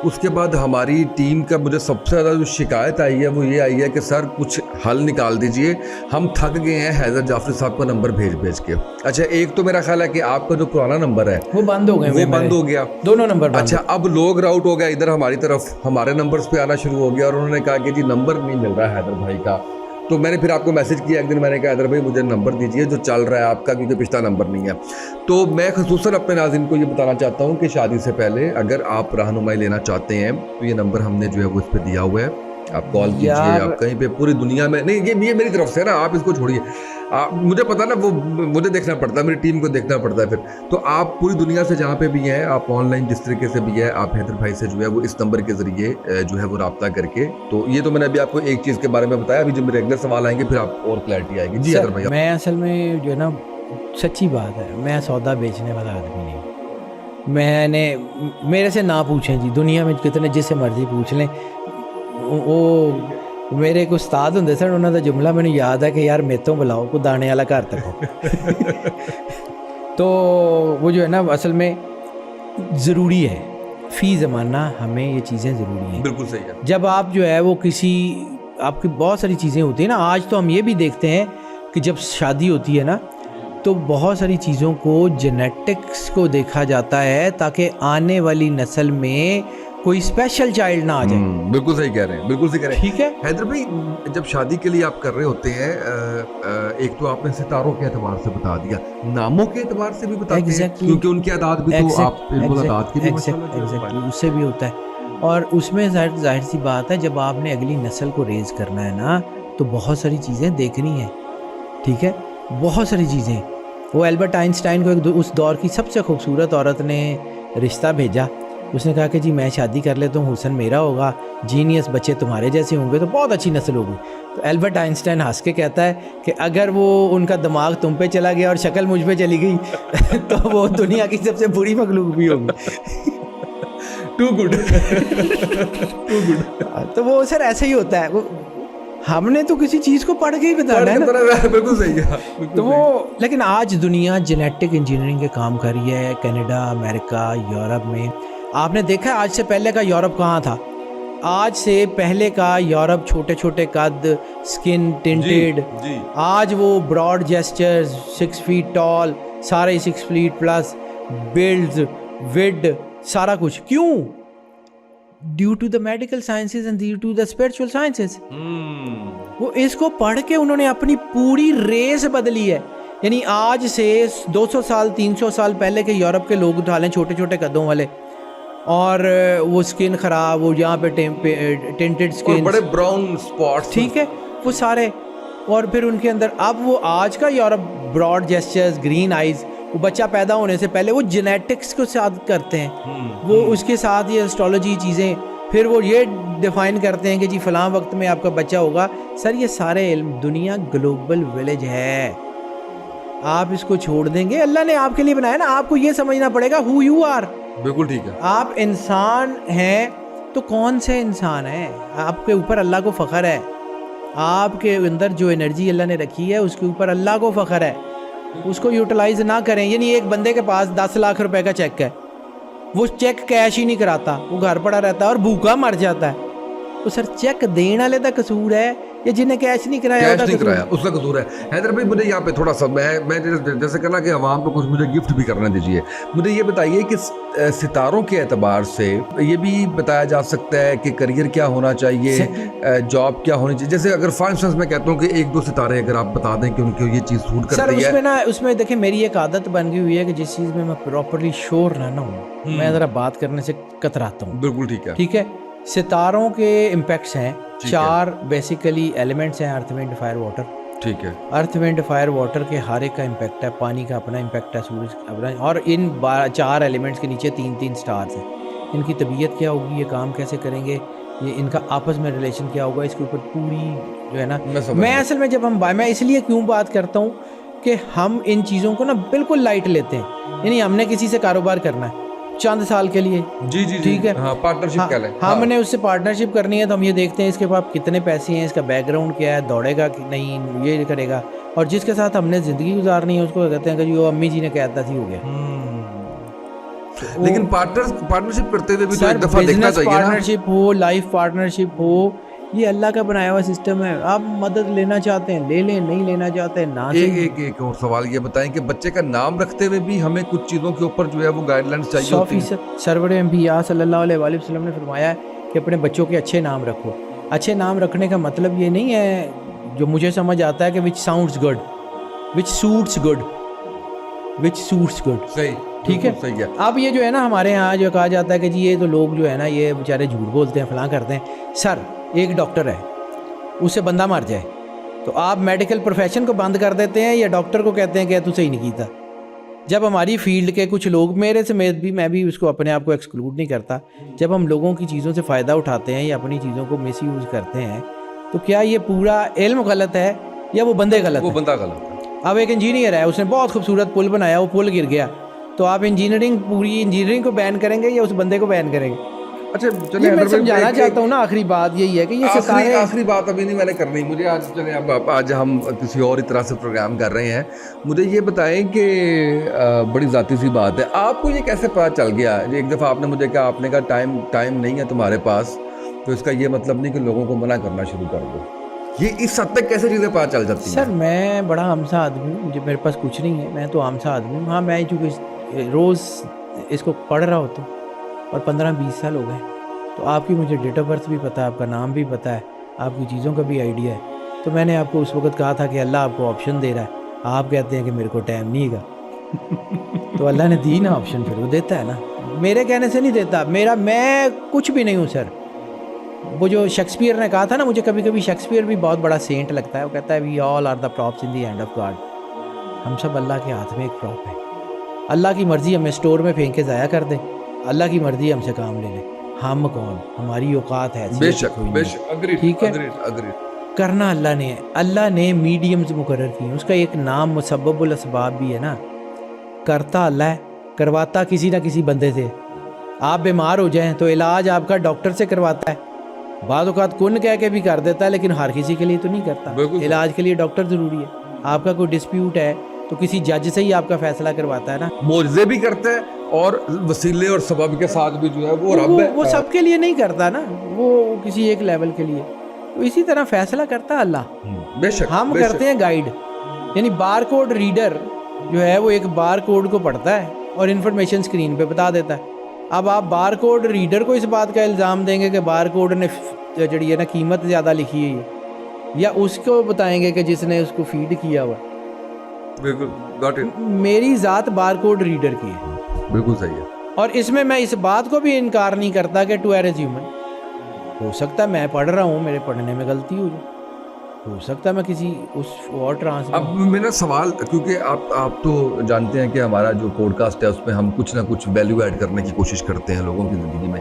اس کے بعد ہماری ٹیم کا مجھے سب سے زیادہ جو شکایت آئی ہے وہ یہ آئی ہے کہ سر کچھ حل نکال دیجئے، ہم تھک گئے ہیں حیدر جعفری صاحب کا نمبر بھیج کے۔ اچھا، ایک تو میرا خیال ہے کہ آپ کا جو پرانا نمبر ہے وہ بند ہو گئے، وہ بند ہو گیا، دونوں نمبر بند۔ اچھا، اب لوگ راؤٹ ہو گیا ادھر ہماری طرف، ہمارے نمبرز پہ آنا شروع ہو گیا، اور انہوں نے کہا کہ جی نمبر نہیں مل رہا ہے حیدر بھائی کا۔ تو میں نے پھر آپ کو میسج کیا ایک دن، میں نے کہا حیدر بھائی مجھے نمبر دیجئے جو چل رہا ہے آپ کا، کیونکہ پچھلا نمبر نہیں ہے۔ تو میں خصوصاً اپنے ناظرین کو یہ بتانا چاہتا ہوں کہ شادی سے پہلے اگر آپ رہنمائی لینا چاہتے ہیں تو یہ نمبر ہم نے جو ہے وہ اس پہ دیا ہوا ہے، آپ کال کیجئے، آپ کہیں پہ پوری دنیا میں، نہیں یہ میری طرف سے ہے نا، آپ اس کو چھوڑیے، مجھے پتا نا، وہ مجھے دیکھنا پڑتا ہے، میری ٹیم کو دیکھنا پڑتا ہے پھر، تو آپ پوری دنیا سے جہاں پہ بھی ہیں، آپ آن لائن جس طریقے سے بھی ہے، آپ حیدر بھائی سے جو ہے وہ اس نمبر کے ذریعے جو ہے وہ رابطہ کر کے، تو یہ تو میں نے ابھی آپ کو ایک چیز کے بارے میں بتایا، ابھی جب ریگولر سوال آئیں گے پھر آپ اور کلیئرٹی آئے گی۔ جی حیدر بھائی، میں اصل میں جو ہے نا، سچی بات ہے، میں سودا بیچنے والا آدمی نہیں ہوں، میں نے، میرے سے نہ پوچھیں جی، دنیا میں کتنے جس سے مرضی پوچھ لیں، وہ میرے ایک استاد ہوں سر، انہوں کا جملہ میں نے یاد ہے کہ یار میتوں بلاؤ کو دانے والا گھر تک ہو۔ تو وہ جو ہے نا اصل میں ضروری ہے، فی زمانہ ہمیں یہ چیزیں ضروری ہیں۔ بالکل صحیح ہے۔ جب آپ جو ہے وہ کسی آپ کی بہت ساری چیزیں ہوتی ہیں نا. آج تو ہم یہ بھی دیکھتے ہیں کہ جب شادی ہوتی ہے نا تو بہت ساری چیزوں کو جینیٹکس کو دیکھا جاتا ہے تاکہ آنے والی نسل میں کوئی اسپیشل چائلڈ نہ آ جائے. بالکل صحیح کہہ رہے ہیں, بالکل صحیح کہہ رہے ہیں. ٹھیک ہے, حیدر بھائی جب شادی کے لیے آپ کر رہے ہوتے ہیں, ایک تو آپ نے ستاروں کے اعتبار سے بتا دیا, ناموں کے اعتبار سے بھی بتاتے ہیں کیونکہ ان کی اعداد بھی تو آپ بالکل اعداد کی بھی ایگزیکٹلی اس سے بھی ہوتا ہے. اور اس میں ظاہر سی بات ہے جب آپ نے اگلی نسل کو ریز کرنا ہے نا تو بہت ساری چیزیں دیکھنی ہیں. ٹھیک ہے, بہت ساری چیزیں. وہ البرٹ آئنسٹائن کو اس دور کی سب سے خوبصورت عورت نے رشتہ بھیجا. اس نے کہا کہ جی میں شادی کر لیتا ہوں, حسن میرا ہوگا, جینیس بچے تمہارے جیسے ہوں گے تو بہت اچھی نسل ہوگی. تو البرٹ آئنسٹائن ہنس کے کہتا ہے کہ اگر وہ ان کا دماغ تم پہ چلا گیا اور شکل مجھ پہ چلی گئی تو وہ دنیا کی سب سے بری مخلوق بھی ہوگی. Too good too good. تو وہ سر ایسا ہی ہوتا ہے, ہم نے تو کسی چیز کو پڑھ کے ہی بتانا ہے نا. بالکل صحیح ہے. تو وہ لیکن آج دنیا جینیٹک انجینئرنگ کے کام کر رہی ہے. کینیڈا, امریکہ, یورپ میں آپ نے دیکھا ہے آج سے پہلے کا یورپ کہاں تھا. آج سے پہلے کا یورپ چھوٹے چھوٹے قد, اسکن ٹنٹیڈ. آج وہ براڈ جیسچرز, 6 فیٹ ٹال, سارے 6 فیٹ پلس, بلڈز, وڈ, سارا کچھ. کیوں؟ Due to the medical sciences and due to the spiritual sciences. وہ اس کو پڑھ کے انہوں نے اپنی پوری ریس بدلی ہے. یعنی آج سے 200 سال 300 سال پہلے کے یورپ کے لوگ اٹھا لیں چھوٹے چھوٹے قدوں والے, اور وہ سکن خراب, وہ یہاں پہ ٹینٹڈ سکن, بڑے براؤن سپاٹس. ٹھیک ہے, وہ سارے. اور پھر ان کے اندر اب وہ آج کا Europe broad gestures, green eyes. وہ بچہ پیدا ہونے سے پہلے وہ جینیٹکس کو ساتھ کرتے ہیں, وہ اس کے ساتھ یہ اسٹرالوجی چیزیں, پھر وہ یہ ڈیفائن کرتے ہیں کہ جی فلاں وقت میں آپ کا بچہ ہوگا. سر یہ سارے علم, دنیا گلوبل ولیج ہے. آپ اس کو چھوڑ دیں گے؟ اللہ نے آپ کے لیے بنایا نا, آپ کو یہ سمجھنا پڑے گا ہو یو آر. بالکل ٹھیک ہے. آپ انسان ہیں تو کون سے انسان ہیں؟ آپ کے اوپر اللہ کو فخر ہے. آپ کے اندر جو انرجی اللہ نے رکھی ہے اس کے اوپر اللہ کو فخر ہے. اس کو یوٹیلائز نہ کریں. یعنی ایک بندے کے پاس 10 لاکھ روپے کا چیک ہے, وہ چیک کیش ہی نہیں کراتا, وہ گھر پڑا رہتا ہے اور بھوکا مر جاتا ہے. تو سر چیک دینے والے کا قصور ہے یا جنہیں کیش نہیں کرایا اس کا قصور ہے؟ حیدر بھائی مجھے یہاں پہ تھوڑا سا میں جیسے کہنا کہ عوام کو کچھ مجھے گفٹ بھی کرنا دیجیے. مجھے یہ بتائیے کہ ستاروں کے اعتبار سے یہ بھی بتایا جا سکتا ہے کہ کریئر کیا ہونا چاہیے, جاب کیا ہونی چاہیے. جیسے اگر فار انسٹنس میں کہتا ہوں کہ 1-2 ستارے اگر آپ بتا دیں کہ ان کو یہ چیز سوٹ کرتی ہے. سر اس میں دیکھیں میری ایک عادت بن گئی ہوئی ہے کہ جس چیز میں پراپرلی شور نہ ہوں میں ذرا بات کرنے سے کتراتا ہوں. بالکل ٹھیک ہے. ٹھیک ہے. ستاروں کے امپیکٹس ہیں 4 بیسیکلی ایلیمنٹس ہیں, ارتھ, ونڈ, فائر, واٹر. ٹھیک ہے. ارتھ, ونڈ, فائر, واٹر کے ہر ایک کا امپیکٹ ہے. پانی کا اپنا امپیکٹ ہے, سورج کا اپنا, اور ان 4 ایلیمنٹس کے نیچے 3 سٹارز ہیں. ان کی طبیعت کیا ہوگی, یہ کام کیسے کریں گے, یہ ان کا آپس میں ریلیشن کیا ہوگا, اس کے اوپر پوری جو ہے نا میں اصل میں جب میں اس لیے کیوں بات کرتا ہوں کہ ہم ان چیزوں کو نا بالکل لائٹ لیتے ہیں. یعنی ہم نے کسی سے کاروبار کرنا ہے چند سال کے لیے, جی ٹھیک ہے, پارٹنرشپ کیا ہے, ہم نے اس سے پارٹنرشپ کرنی ہے تو ہم یہ دیکھتے ہیں اس کے پاس کتنے پیسے ہیں, اس کا بیک گراؤنڈ کیا ہے, دوڑے گا کہ نہیں, یہ کرے گا. اور جس کے ساتھ ہم نے زندگی گزارنی ہے اس کو کہتے ہیں کہ جو امی جی نے کہتا تھی ہو گیا. لیکن پارٹنرشپ کرتے ہوئے بھی تو ایک دفعہ دیکھنا چاہیے نا. پارٹنرشپ ہو, لائف پارٹنرشپ ہو, یہ اللہ کا بنایا ہوا سسٹم ہے. آپ مدد لینا چاہتے ہیں لے لیں, نہیں لینا چاہتے ہیں نہ. ایک اور سوال یہ بتائیں کہ بچے کا نام رکھتے ہوئے بھی ہمیں کچھ چیزوں کے اوپر جو ہے وہ گائیڈ لائنس چاہیے ہوتی ہیں. 100% سرور انبیاء صلی اللہ علیہ وآلہ وسلم نے فرمایا ہے کہ اپنے بچوں کے اچھے نام رکھو. اچھے نام رکھنے کا مطلب یہ نہیں ہے جو مجھے سمجھ آتا ہے کہ which sounds good, which suits good, which suits good. صحیح, ٹھیک ہے. اب یہ جو ہے نا ہمارے ہاں جو کہا جاتا ہے کہ جی یہ تو لوگ جو ہے نا یہ بیچارے جھوٹ بولتے ہیں, فلاں کرتے ہیں. سر ایک ڈاکٹر ہے, اس سے بندہ مر جائے تو آپ میڈیکل پروفیشن کو بند کر دیتے ہیں یا ڈاکٹر کو کہتے ہیں کہ تو صحیح نہیں کیتا. جب ہماری فیلڈ کے کچھ لوگ, میرے سے میں بھی اس کو اپنے آپ کو ایکسکلوڈ نہیں کرتا, جب ہم لوگوں کی چیزوں سے فائدہ اٹھاتے ہیں یا اپنی چیزوں کو مس یوز کرتے ہیں تو کیا یہ پورا علم غلط ہے یا وہ بندے غلط ہے؟ وہ بندہ غلط ہے. اب ایک انجینئر ہے, اس نے بہت خوبصورت پل بنایا, وہ پل گر گیا, تو آپ پوری انجینئرنگ کو بین کریں گے یا اس بندے کو بین کریں گے؟ اچھا چلیے میں سمجھانا چاہتا ہوں نا, آخری بات یہی ہے کہ یہ آخری بات ابھی نہیں میں نے کرنی. مجھے آج ہم کسی اور ہی طرح سے پروگرام کر رہے ہیں. مجھے یہ بتائیں کہ بڑی ذاتی سی بات ہے, آپ کو یہ کیسے پتہ چل گیا؟ ایک دفعہ آپ نے مجھے کہا, آپ نے کہا ٹائم نہیں ہے تمہارے پاس, تو اس کا یہ مطلب نہیں کہ لوگوں کو منع کرنا شروع کر دو. یہ اس حد تک کیسے چیزیں پتہ چل جاتی ہیں؟ سر میں بڑا عام سا آدمی ہوں, مجھے میرے پاس کچھ نہیں ہے, میں تو عام سا آدمی ہوں. ہاں میں چونکہ روز اس کو پڑھ رہا ہوتا ہوں اور 15-20 سال ہو گئے, تو آپ کی مجھے ڈیٹ آف برتھ بھی پتہ ہے, آپ کا نام بھی پتہ ہے, آپ کی چیزوں کا بھی آئیڈیا ہے. تو میں نے آپ کو اس وقت کہا تھا کہ اللہ آپ کو آپشن دے رہا ہے, آپ کہتے ہیں کہ میرے کو ٹائم نہیں گا. تو اللہ نے دی نا آپشن, پھر وہ دیتا ہے نا, میرے کہنے سے نہیں دیتا. میں کچھ بھی نہیں ہوں سر. وہ جو شیکسپیئر نے کہا تھا نا, مجھے کبھی کبھی شیکسپیئر بھی بہت بڑا سینٹ لگتا ہے. وہ کہتا ہے we all are the props in the hand of God. ہم سب اللہ کے ہاتھ میں ایک پراپ ہے. اللہ کی مرضی ہمیں اسٹور میں پھینک کے ضائع کر دے, اللہ کی مرضی ہم سے کام لے لے. ہم کون, ہماری اوقات ہے بے شک ٹھیک ہے, کرنا اللہ نے ہے. اللہ نے میڈیمز مقرر کی ہیں, اس کا ایک نام مسبب الاسباب بھی ہے نا. کرتا اللہ ہے, کرواتا کسی نہ کسی بندے سے. آپ بیمار ہو جائیں تو علاج آپ کا ڈاکٹر سے کرواتا ہے. بعض اوقات کن کہہ کے بھی کر دیتا ہے, لیکن ہر کسی کے لیے تو نہیں کرتا. علاج کے لیے ڈاکٹر ضروری ہے. آپ کا کوئی ڈسپیوٹ ہے تو کسی جج سے ہی آپ کا فیصلہ کرواتا ہے نا. معجزے بھی کرتا ہے اور وسیلے اور سبب کے ساتھ بھی جو ہے وہ رب ہے. وہ سب کے لیے نہیں کرتا نا, وہ کسی ایک لیول کے لیے. تو اسی طرح فیصلہ کرتا ہے اللہ. بے شک ہم کرتے ہیں گائیڈ. یعنی بار کوڈ ریڈر جو ہے وہ ایک بار کوڈ کو پڑھتا ہے اور انفارمیشن اسکرین پہ بتا دیتا ہے. اب آپ بار کوڈ ریڈر کو اس بات کا الزام دیں گے کہ بار کوڈ نے جڑی ہے نا قیمت زیادہ لکھی ہے, یا اس کو بتائیں گے کہ جس نے اس کو فیڈ کیا ہوا. بالکل میری ذات بار کوڈ ریڈر کی ہے. بالکل صحیح ہے. اور اس میں اس بات کو بھی انکار نہیں کرتا کہ ٹو ایئر از ہیومن. ہو سکتا ہے میں پڑھ رہا ہوں, میرے پڑھنے میں غلطی ہو جائے, ہو سکتا ہے میں کسی اس اور ٹرانسلیٹ. اب میرا سوال, کیونکہ آپ تو جانتے ہیں کہ ہمارا جو پوڈ کاسٹ ہے اس میں ہم کچھ نہ کچھ ویلیو ایڈ کرنے کی کوشش کرتے ہیں لوگوں کی زندگی میں.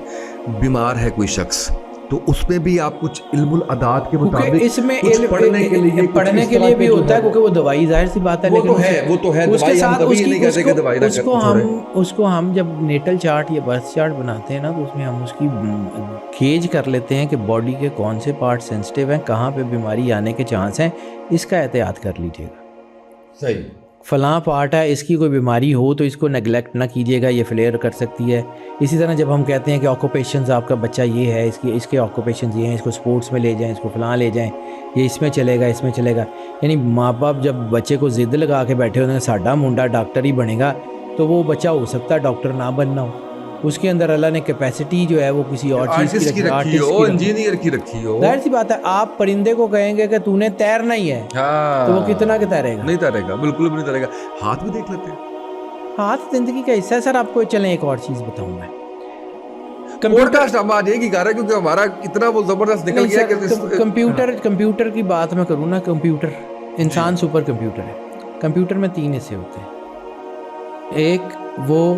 بیمار ہے کوئی شخص تو اس میں بھی آپ کچھ علم العداد کے مطابق اس میں پڑھنے کے لیے بھی ہوتا ہے, کیونکہ وہ دوائی ظاہر سی بات ہے, لیکن وہ تو ہے اس کے ساتھ اس کو ہم جب نیٹل چارٹ یا برتھ چارٹ بناتے ہیں نا, تو اس میں ہم اس کی کھیج کر لیتے ہیں کہ باڈی کے کون سے پارٹ سینسٹیو ہیں, کہاں پہ بیماری آنے کے چانس ہیں, اس کا احتیاط کر لیجیے گا. صحیح, فلاں پارٹ ہے, اس کی کوئی بیماری ہو تو اس کو نگلیکٹ نہ کیجیے گا, یہ فلیئر کر سکتی ہے. اسی طرح جب ہم کہتے ہیں کہ آکوپیشنز, آپ کا بچہ یہ ہے, اس کے آکوپیشنز یہ ہیں, اس کو سپورٹس میں لے جائیں, اس کو فلاں لے جائیں, یہ اس میں چلے گا, اس میں چلے گا. یعنی ماں باپ جب بچے کو ضد لگا کے بیٹھے ہوتے ہیں ساڈا منڈا ڈاکٹر ہی بنے گا, تو وہ بچہ ہو سکتا ہے ڈاکٹر نہ بننا ہو. اس کے اندر اللہ نے کیپیسٹی جو ہے وہ کسی اور چیز کی رکھی ہو, انجینئر کی رکھی ہو. ظاہر سی بات ہے, آپ پرندے کو کہیں گے کہ تو نے تیرنا ہی ہے, تو وہ کتنا کہ تیرے گا؟ نہیں تیرے گا, بالکل بھی نہیں تیرے گا. ہاتھ بھی دیکھ لیتے ہیں, ہاتھ زندگی کا حصہ ہے سر. آپ کو چلیں ایک اور چیز بتاؤں میں. کمپیوٹر ہم آج یہی کہہ رہے ہیں کیونکہ ہمارا اتنا وہ زبردست نکل گیا کہ کمپیوٹر کی بات میں کروں نا. کمپیوٹر انسان سپر کمپیوٹر ہے. کمپیوٹر میں 3 حصے ہوتے ہیں. ایک وہ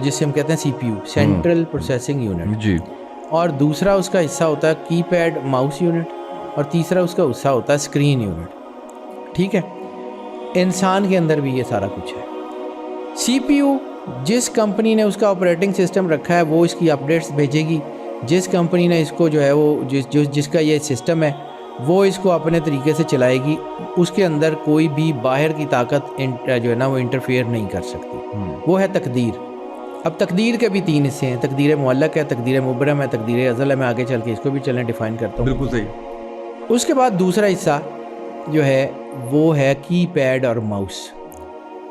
جسے ہم کہتے ہیں C P U, central processing unit جی, اور دوسرا اس کا حصہ ہوتا ہے کی پیڈ ماؤس یونٹ, اور تیسرا اس کا حصہ ہوتا ہے اسکرین یونٹ. ٹھیک ہے, انسان کے اندر بھی یہ سارا کچھ ہے. سی پی یو جس کمپنی نے اس کا آپریٹنگ سسٹم رکھا ہے وہ اس کی اپڈیٹس بھیجے گی. جس کمپنی نے اس کو جو ہے وہ جس کا یہ سسٹم ہے وہ اس کو اپنے طریقے سے چلائے گی. اس کے اندر کوئی بھی باہر کی طاقت جو ہے نا وہ انٹرفیئر نہیں کر سکتی. وہ ہے تقدیر. اب تقدیر کے بھی 3 حصے ہیں. تقدیر معلق ہے, تقدیر مبرم ہے, تقدیر ازل ہے. میں آگے چل کے اس کو بھی ڈیفائن کرتا ہوں. بالکل صحیح. اس کے بعد دوسرا حصہ جو ہے وہ ہے کی پیڈ اور ماؤس.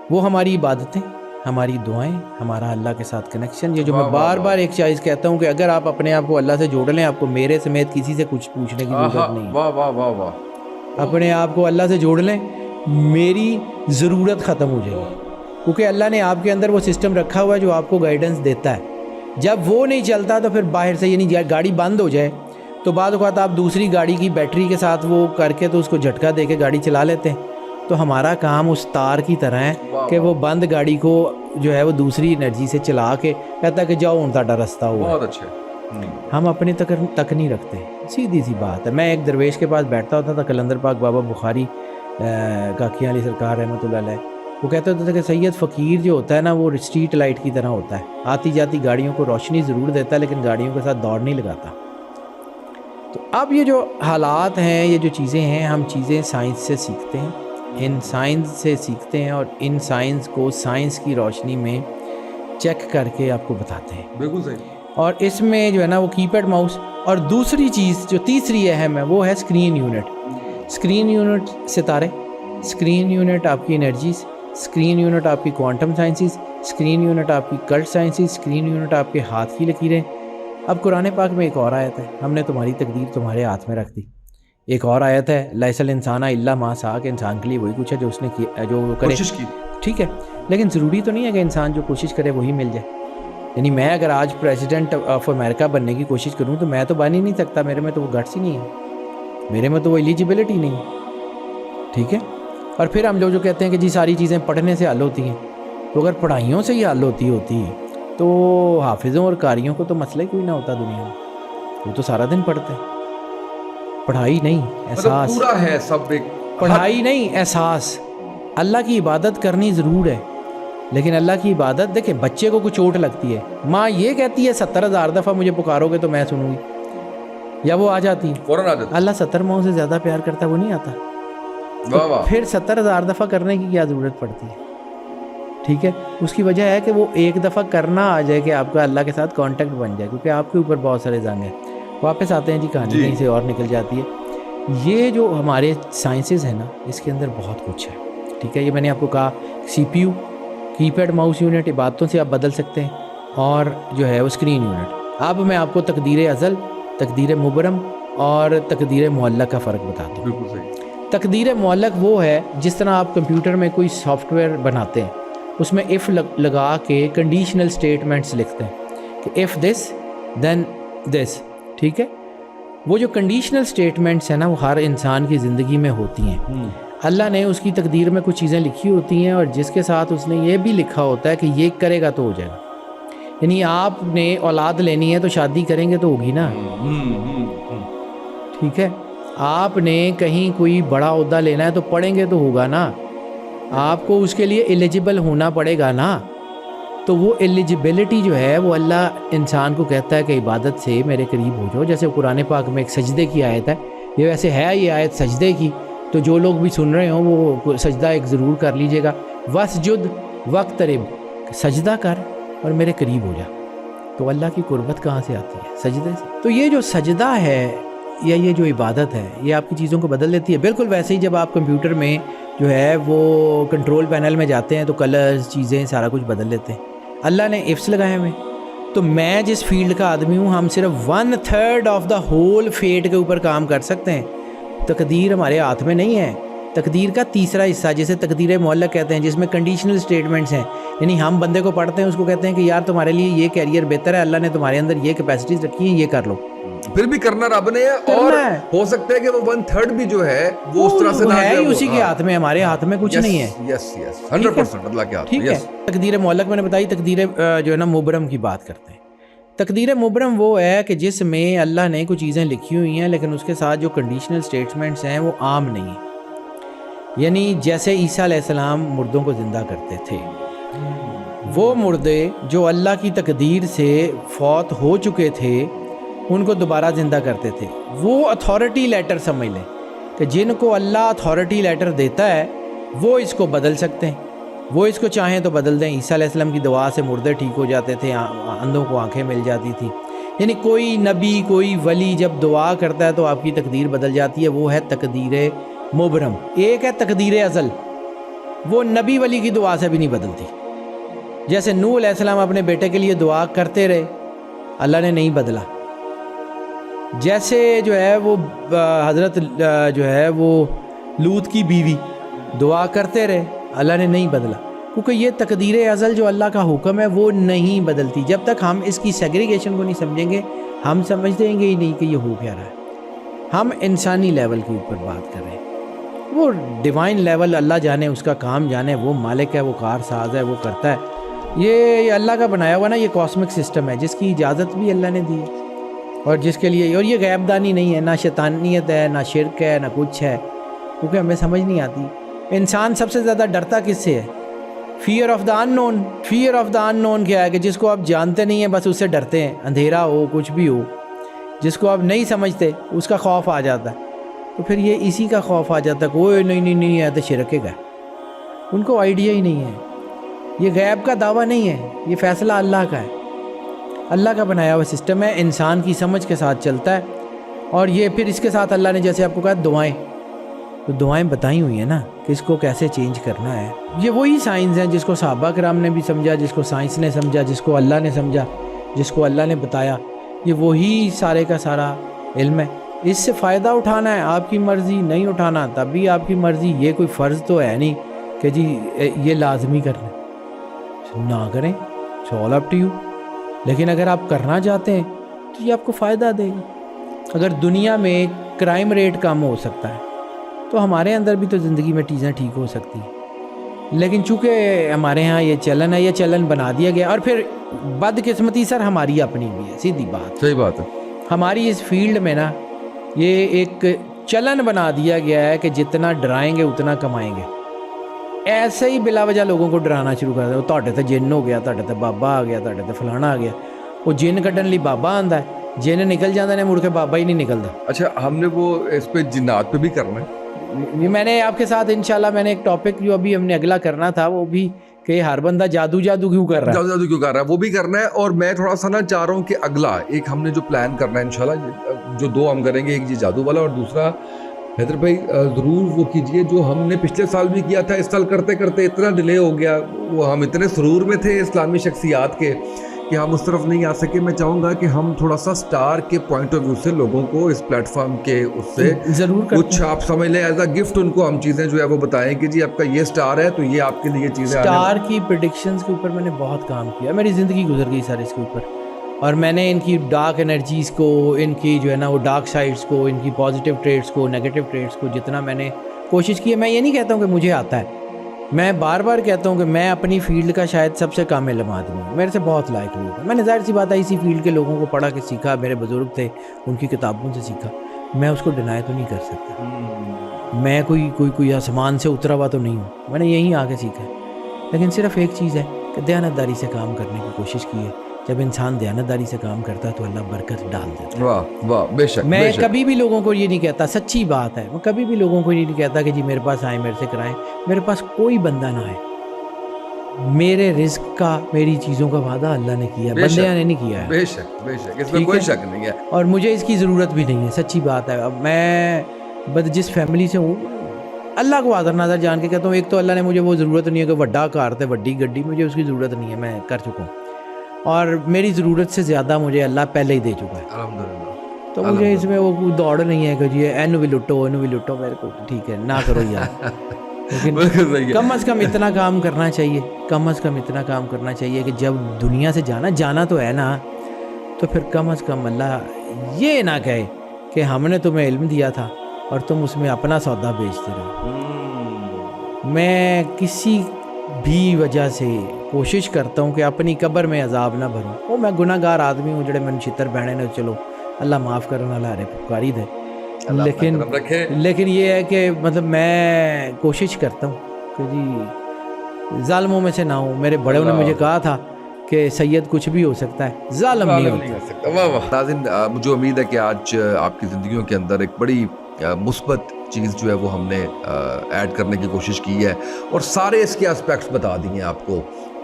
وہ ہماری عبادتیں, ہماری دعائیں, ہمارا اللہ کے ساتھ کنیکشن. یہ جو میں بار بار ایک چیز کہتا ہوں کہ اگر آپ اپنے آپ کو اللہ سے جوڑ لیں, آپ کو میرے سمیت کسی سے کچھ پوچھنے کی ضرورت نہیں. واہ واہ واہ واہ. اپنے آپ کو اللہ سے جوڑ لیں, میری ضرورت ختم ہو جائے گی. کیونکہ اللہ نے آپ کے اندر وہ سسٹم رکھا ہوا ہے جو آپ کو گائیڈنس دیتا ہے. جب وہ نہیں چلتا تو پھر باہر سے, یعنی گاڑی بند ہو جائے تو بعض اوقات آپ دوسری گاڑی کی بیٹری کے ساتھ وہ کر کے تو اس کو جھٹکا دے کے گاڑی چلا لیتے ہیں. تو ہمارا کام اس تار کی طرح ہے کہ وہ بند گاڑی کو جو ہے وہ دوسری انرجی سے چلا کے کہتا ہے کہ جاؤ ان تاڈا رستہ ہوا. بہت اچھے. ہم اپنے تک نہیں رکھتے. سیدھی سی بات ہے. میں ایک درویش کے پاس بیٹھتا ہوتا تھا, قلندر پاک بابا بخاری کاکیاں علی سرکار رحمۃ اللہ علیہ. وہ کہتے ہوتے تھے کہ سید فقیر جو ہوتا ہے نا وہ اسٹریٹ لائٹ کی طرح ہوتا ہے. آتی جاتی گاڑیوں کو روشنی ضرور دیتا ہے لیکن گاڑیوں کے ساتھ دوڑ نہیں لگاتا. تو اب یہ جو حالات ہیں, یہ جو چیزیں ہیں, ہم چیزیں سائنس سے سیکھتے ہیں, ان سائنس سے سیکھتے ہیں, اور ان سائنس کو سائنس کی روشنی میں چیک کر کے آپ کو بتاتے ہیں. بالکل صحیح. اور اس میں جو ہے نا وہ کی پیڈ ماؤس، اور دوسری چیز جو تیسری اہم ہے وہ ہے اسکرین یونٹ. اسکرین یونٹ ستارے، اسکرین یونٹ آپ کی انرجیز، اسکرین یونٹ آپ کی کوانٹم سائنسز، اسکرین یونٹ آپ کی کلٹ سائنسز، اسکرین یونٹ آپ کے ہاتھ کی لکیریں. اب قرآن پاک میں ایک اور آیت ہے، ہم نے تمہاری تقدیر تمہارے ہاتھ میں رکھ دی. ایک اور آیت ہے لیس الانسان الا ما سعی، کہ انسان کے لیے وہی کچھ ہے جو اس نے کیا، جو وہ کرے کوشش کی. ٹھیک ہے، لیکن ضروری تو نہیں ہے کہ انسان جو کوشش کرے وہی مل جائے. یعنی میں اگر آج پریزیڈنٹ آف امریکہ بننے کی کوشش کروں تو میں تو بن ہی نہیں سکتا، میرے میں تو وہ گٹس ہی نہیں ہے، میرے میں تو وہ ایلیجیبلٹی نہیں ہے. ٹھیک ہے. اور پھر ہم لوگ جو کہتے ہیں کہ جی ساری چیزیں پڑھنے سے حل ہوتی ہیں، تو اگر پڑھائیوں سے ہی حل ہوتی تو حافظوں اور قاریوں کو تو مسئلہ ہی کوئی نہ ہوتا دنیا میں، وہ تو سارا دن پڑھتے ہیں. پڑھائی نہیں احساس، پورا ہے سب ایک پڑھائی نہیں احساس. اللہ کی عبادت کرنی ضرور ہے، لیکن اللہ کی عبادت دیکھیں، بچے کو کچھ چوٹ لگتی ہے، ماں یہ کہتی ہے 70,000 دفعہ مجھے پکارو گے تو میں سنوں گی، یا وہ آ جاتی ہے. فوراً آ جاتا. اللہ 70 ماؤں سے زیادہ پیار کرتا ہے، وہ نہیں آتا. واہ واہ. پھر 70,000 دفعہ کرنے کی کیا ضرورت پڑتی ہے؟ ٹھیک ہے. اس کی وجہ ہے کہ وہ ایک دفعہ کرنا آ جائے کہ آپ کا اللہ کے ساتھ کانٹیکٹ بن جائے، کیونکہ آپ کے اوپر بہت سارے زنگ ہیں. واپس آتے ہیں جی، کہانی کہیں سے اور نکل جاتی ہے. یہ جو ہمارے سائنسز ہیں نا، اس کے اندر بہت کچھ ہے. ٹھیک ہے. یہ میں نے آپ کو کہا سی پی یو، کی پیڈ ماؤس یونٹ عبادتوں سے آپ بدل سکتے ہیں، اور جو ہے وہ اسکرین یونٹ. اب میں آپ کو تقدیر ازل، تقدیر مبرم اور تقدیر معلق کا فرق بتاتا ہوں. بالکل صحیح. تقدیر معلق وہ ہے جس طرح آپ کمپیوٹر میں کوئی سافٹ ویئر بناتے ہیں، اس میں اف لگا کے کنڈیشنل سٹیٹمنٹس لکھتے ہیں کہ اف دس دین دس. ٹھیک ہے. وہ جو کنڈیشنل سٹیٹمنٹس ہیں نا، وہ ہر انسان کی زندگی میں ہوتی ہیں. اللہ نے اس کی تقدیر میں کچھ چیزیں لکھی ہوتی ہیں، اور جس کے ساتھ اس نے یہ بھی لکھا ہوتا ہے کہ یہ کرے گا تو ہو جائے گا. یعنی آپ نے اولاد لینی ہے تو شادی کریں گے تو ہوگی نا. ٹھیک ہے. آپ نے کہیں کوئی بڑا عہدہ لینا ہے تو پڑھیں گے تو ہوگا نا. آپ کو اس کے لیے ایلیجیبل ہونا پڑے گا نا. تو وہ ایلیجیبلٹی جو ہے وہ اللہ انسان کو کہتا ہے کہ عبادت سے میرے قریب ہو جاؤ. جیسے قرآن پاک میں ایک سجدے کی آیت ہے، یہ ویسے ہے یہ آیت سجدے کی، تو جو لوگ بھی سن رہے ہوں وہ سجدہ ایک ضرور کر لیجئے گا. وسجد وقترب، سجدہ کر اور میرے قریب ہو جا. تو اللہ کی قربت کہاں سے آتی ہے؟ سجدے سے. تو یہ جو سجدہ ہے یا یہ جو عبادت ہے، یہ آپ کی چیزوں کو بدل دیتی ہے. بالکل ویسے ہی جب آپ کمپیوٹر میں جو ہے وہ کنٹرول پینل میں جاتے ہیں تو کلرز، چیزیں، سارا کچھ بدل لیتے ہیں. اللہ نے ایفس لگائے ہوئے. تو میں جس فیلڈ کا آدمی ہوں، ہم صرف 1/3 آف دا ہول فیٹ کے اوپر کام کر سکتے ہیں. تقدیر ہمارے ہاتھ میں نہیں ہے. تقدیر کا تیسرا حصہ جسے تقدیر معلق کہتے ہیں، جس میں کنڈیشنل سٹیٹمنٹس ہیں، یعنی ہم بندے کو پڑھتے ہیں، اس کو کہتے ہیں کہ یار تمہارے لیے یہ کیریئر بہتر ہے، اللہ نے تمہارے اندر یہ کیپیسٹیز رکھی ہیں، یہ کر لو. پھر بھی کرنا رب نے ہے، اور ہو سکتا ہے کہ وہ 1/3 بھی جو ہے وہ اس طرح سے نہ ہے ہی اسی کے ہاتھ میں، ہمارے ہاتھ میں کچھ نہیں ہے. یس یس 100% اللہ کے ہاتھ میں. ٹھیک ہے. تقدیر معلق میں نے بتائی. تقدیر جو ہے نا مبرم کی بات کرتے ہیں. تقدیر مبرم وہ ہے کہ جس میں اللہ نے کچھ چیزیں لکھی ہوئی ہیں، لیکن اس کے ساتھ جو کنڈیشنل سٹیٹمنٹس ہیں وہ عام نہیں ہیں. یعنی جیسے عیسیٰ علیہ السلام مردوں کو زندہ کرتے تھے، وہ مردے جو اللہ کی تقدیر سے فوت ہو چکے تھے ان کو دوبارہ زندہ کرتے تھے. وہ اتھارٹی لیٹر سمجھ لیں کہ جن کو اللہ اتھارٹی لیٹر دیتا ہے وہ اس کو بدل سکتے ہیں، وہ اس کو چاہیں تو بدل دیں. عیسیٰ علیہ السلام کی دعا سے مردے ٹھیک ہو جاتے تھے، اندھوں کو آنکھیں مل جاتی تھی. یعنی کوئی نبی، کوئی ولی جب دعا کرتا ہے تو آپ کی تقدیر بدل جاتی ہے. وہ ہے تقدیر مبرم. ایک ہے تقدیر ازل، وہ نبی ولی کی دعا سے بھی نہیں بدلتی. جیسے نوح علیہ السلام اپنے بیٹے کے لیے دعا کرتے رہے، اللہ نے نہیں بدلا. جیسے جو ہے وہ حضرت جو ہے وہ لوط کی بیوی دعا کرتے رہے، اللہ نے نہیں بدلا. کیونکہ یہ تقدیر ازل جو اللہ کا حکم ہے وہ نہیں بدلتی. جب تک ہم اس کی سیگریگیشن کو نہیں سمجھیں گے، ہم سمجھ دیں گے ہی نہیں کہ یہ ہو کیا رہا ہے. ہم انسانی لیول کے اوپر بات کر رہے ہیں. وہ ڈیوائن لیول اللہ جانے، اس کا کام جانے، وہ مالک ہے، وہ کار ساز ہے، وہ کرتا ہے. یہ اللہ کا بنایا ہوا نا یہ کاسمک سسٹم ہے، جس کی اجازت بھی اللہ نے دی ہے، اور جس کے لیے، اور یہ غیب دانی نہیں ہے، نہ شیطانیت ہے، نہ شرک ہے، نہ کچھ ہے، کیونکہ ہمیں سمجھ نہیں آتی. انسان سب سے زیادہ ڈرتا کس سے ہے؟ Fear of the unknown. Fear of the unknown کیا ہے؟ کہ جس کو آپ جانتے نہیں ہیں بس اس سے ڈرتے ہیں. اندھیرا ہو، کچھ بھی ہو، جس کو آپ نہیں سمجھتے اس کا خوف آ جاتا ہے. تو پھر یہ اسی کا خوف آ جاتا ہے کہ اوہ نہیں ہے تو شرک ہے. ان کو آئیڈیا ہی نہیں ہے. یہ غیب کا دعویٰ نہیں ہے، یہ فیصلہ اللہ کا ہے. اللہ کا بنایا ہوا سسٹم ہے, انسان کی سمجھ کے ساتھ چلتا ہے. اور یہ پھر اس کے ساتھ اللہ نے جیسے آپ کو کہا دعائیں, تو دعائیں بتائی ہوئی ہیں نا کہ اس کو کیسے چینج کرنا ہے. یہ وہی سائنس ہیں جس کو صحابہ کرام نے بھی سمجھا, جس کو سائنس نے سمجھا, جس کو اللہ نے سمجھا, جس کو اللہ نے بتایا. یہ وہی سارے کا سارا علم ہے. اس سے فائدہ اٹھانا ہے, آپ کی مرضی, نہیں اٹھانا تب بھی آپ کی مرضی. یہ کوئی فرض تو ہے نہیں کہ جی یہ لازمی کرنا, نہ کریں, it's all up to you. لیکن اگر آپ کرنا چاہتے ہیں تو یہ آپ کو فائدہ دے گا. اگر دنیا میں کرائم ریٹ کم ہو سکتا ہے تو ہمارے اندر بھی تو زندگی میں چیزیں ٹھیک ہو سکتی ہیں. لیکن چونکہ ہمارے ہاں یہ چلن ہے, یہ چلن بنا دیا گیا. اور پھر بدقسمتی سر ہماری اپنی بھی ہے, سیدھی بات. صحیح بات ہے. ہماری اس فیلڈ میں نا یہ ایک چلن بنا دیا گیا ہے کہ جتنا ڈرائیں گے اتنا کمائیں گے. ایسے ہی بلا وجہ لوگوں کو ڈرانا شروع کر دیا. تہاڈے تے جن ہو گیا, تہاڈے تے بابا آ گیا, تہاڈے تے فلانا آ گیا. وہ جن کڈن لی بابا آندا ہے, جن نکل جاندے نے, مڑ کے بابا ہی نہیں نکلدا. اچھا, ہم نے وہ اس پہ جنات پہ بھی کرنا ہے. میں نے آپ کے ساتھ انشاءاللہ میں نے ایک ٹاپک جو ابھی ہم نے اگلا کرنا تھا وہ بھی کہ ہر بندہ جادو کیوں کر رہا ہے, جادو کیوں کر رہا ہے, وہ بھی کرنا ہے. اور میں تھوڑا سا نا چاہ رہا ہوں کہ اگلا ایک ہم نے جو پلان کرنا ہے انشاءاللہ, جو 2 ہم کریں گے, ایک یہ جادو والا, اور دوسرا حیدر بھائی ضرور وہ کیجئے جو ہم نے پچھلے سال بھی کیا تھا. اس سال کرتے کرتے اتنا ڈیلے ہو گیا, وہ ہم اتنے سرور میں تھے اسلامی شخصیات کے کہ ہم اس طرف نہیں آ سکے. میں چاہوں گا کہ ہم تھوڑا سا سٹار کے پوائنٹ آف ویو سے لوگوں کو اس پلیٹ فارم کے اس سے ضرور کچھ آپ سمجھ لیں ایز اے گفٹ, ان کو ہم چیزیں جو ہے وہ بتائیں کہ جی آپ کا یہ سٹار ہے تو یہ آپ کے لیے چیزیں. سٹار کی پریڈکشنز کے اوپر میں نے بہت کام کیا, میری زندگی گزر گئی سر اس کے اوپر. اور میں نے ان کی ڈارک انرجیز کو, ان کی جو ہے نا وہ ڈارک سائڈس کو, ان کی پازیٹیو ٹریٹس کو, نیگیٹو ٹریٹس کو جتنا میں نے کوشش کی ہے. میں یہ نہیں کہتا ہوں کہ مجھے آتا ہے, میں بار بار کہتا ہوں کہ میں اپنی فیلڈ کا شاید سب سے کام علم آدمی ہوں. میرے سے بہت لائق لوگ ہیں. میں نے ظاہر سی بات ہے اسی فیلڈ کے لوگوں کو پڑھا کے سیکھا, میرے بزرگ تھے ان کی کتابوں سے سیکھا. میں اس کو ڈینائی تو نہیں کر سکتا. میں کوئی آسمان سے اترا ہوا تو نہیں ہوں, میں نے یہیں آ کے سیکھا ہے. لیکن صرف ایک چیز ہے کہ دیانتداری سے کام کرنے کی کوشش کی ہے. جب انسان دیانتداری سے کام کرتا ہے تو اللہ برکت ڈال دیتا ہے. واہ واہ, بے شک. میں کبھی بھی لوگوں کو یہ نہیں کہتا, سچی بات ہے, میں کبھی بھی لوگوں کو یہ نہیں کہتا کہ جی میرے پاس آئیں, میرے سے کرائیں. میرے پاس کوئی بندہ نہ آئے, میرے رزق کا, میری چیزوں کا وعدہ اللہ نے کیا, بندیاں نے نہیں کیا ہے. بے شک بے شک, اس میں کوئی شک نہیں ہے. اور مجھے اس کی ضرورت بھی نہیں ہے, سچی بات ہے. اب میں جس فیملی سے ہوں, اللہ کو حاضر ناظر جان کے کہتا ہوں, ایک تو اللہ نے مجھے وہ ضرورت نہیں ہے کہ بڑا کار تے بڑی گڈی, مجھے اس کی ضرورت نہیں ہے, میں کر چکا ہوں. اور میری ضرورت سے زیادہ مجھے اللہ پہلے ہی دے چکا ہے الحمدللہ. تو مجھے اس میں وہ کوئی دوڑ نہیں ہے کہ جی اینو بھی لٹو میرے کو ٹھیک ہے نہ کرو یار. لیکن کم از کم اتنا کام کرنا چاہیے, کم از کم اتنا کام کرنا چاہیے کہ جب دنیا سے جانا تو ہے نا, تو پھر کم از کم اللہ یہ نہ کہے کہ ہم نے تمہیں علم دیا تھا اور تم اس میں اپنا سودا بیچتے رہو. میں کسی بھی وجہ سے کوشش کرتا ہوں کہ اپنی قبر میں عذاب نہ بھروں. وہ میں گناہ گار آدمی ہوں, جڑے من چھتر بہنے نے, چلو اللہ معاف کرنے والا ہے, پکاری دے. لیکن یہ ہے کہ مطلب میں کوشش کرتا ہوں کہ جی ظالموں میں سے نہ ہوں. میرے بڑوں نے مجھے کہا تھا کہ سید کچھ بھی ہو سکتا ہے, ظالم نہیں ہو سکتا. واہ واہ. ناظرین, مجھے امید ہے کہ آج آپ کی زندگیوں کے اندر ایک بڑی مثبت چیز جو ہے وہ ہم نے ایڈ کرنے کی کوشش کی ہے, اور سارے اس کے اسپیکٹس بتا دیے ہیں آپ کو.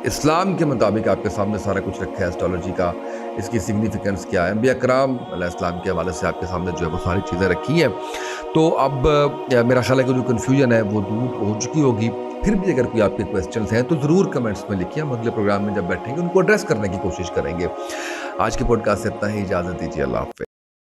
اسلام کے مطابق آپ کے سامنے سارا کچھ رکھا ہے, اسٹرالوجی کا, اس کی سگنیفیکنس کیا ہے, انبیاء کرام علیہ السلام کے حوالے سے آپ کے سامنے جو ہے وہ ساری چیزیں رکھی ہیں. تو اب میرا خیال ہے کہ جو کنفیوژن ہے وہ دور ہو چکی ہوگی. پھر بھی اگر کوئی آپ کے کویسچنس ہیں تو ضرور کمنٹس میں لکھیے, ہم اگلے پروگرام میں جب بیٹھیں گے ان کو ایڈریس کرنے کی کوشش کریں گے. آج کے پوڈ کاسٹ سے اتنا ہی, اجازت دیجیے, اللہ حافظ.